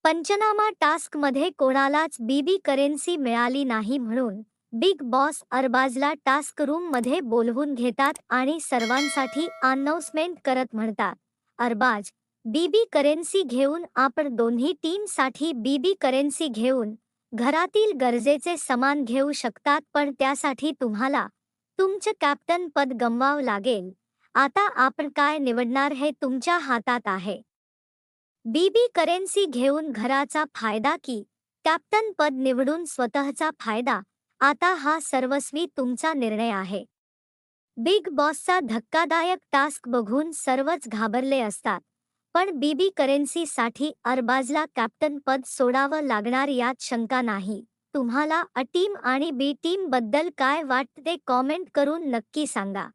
पंचनामा टास्कमध्ये कोणालाच बीबी करेन्सी मिळाली नाही म्हणून बिग बॉस अरबाजला टास्क रूममध्ये बोलवून घेतात आणि सर्वांसाठी अनाउन्समेंट करत म्हणतात, अरबाज, बीबी करेन्सी घेऊन आपण दोन्ही टीमसाठी बीबी करेन्सी घेऊन घरातील गरजेचे सामान घेऊ शकतात, पण त्यासाठी तुम्हाला तुमचं कॅप्टन पद गमवावं लागेल. आता आपण काय निवडणार हे तुमच्या हातात आहे. बीबी करेन्सी घेऊन घराचा फायदा की कॅप्टन पद निवडून स्वतःचा फायदा, आता हा सर्वस्वी तुमचा निर्णय आहे. बिग बॉसचा धक्कादायक टास्क बघून सर्वच घाबरले असतात, पण बीबी करेन्सीसाठी अरबाजला कॅप्टन पद सोडावं लागणार यात शंका नाही. तुम्हाला अ टीम आणि बी टीम बद्दल काय वाटते कॉमेंट करून नक्की सांगा.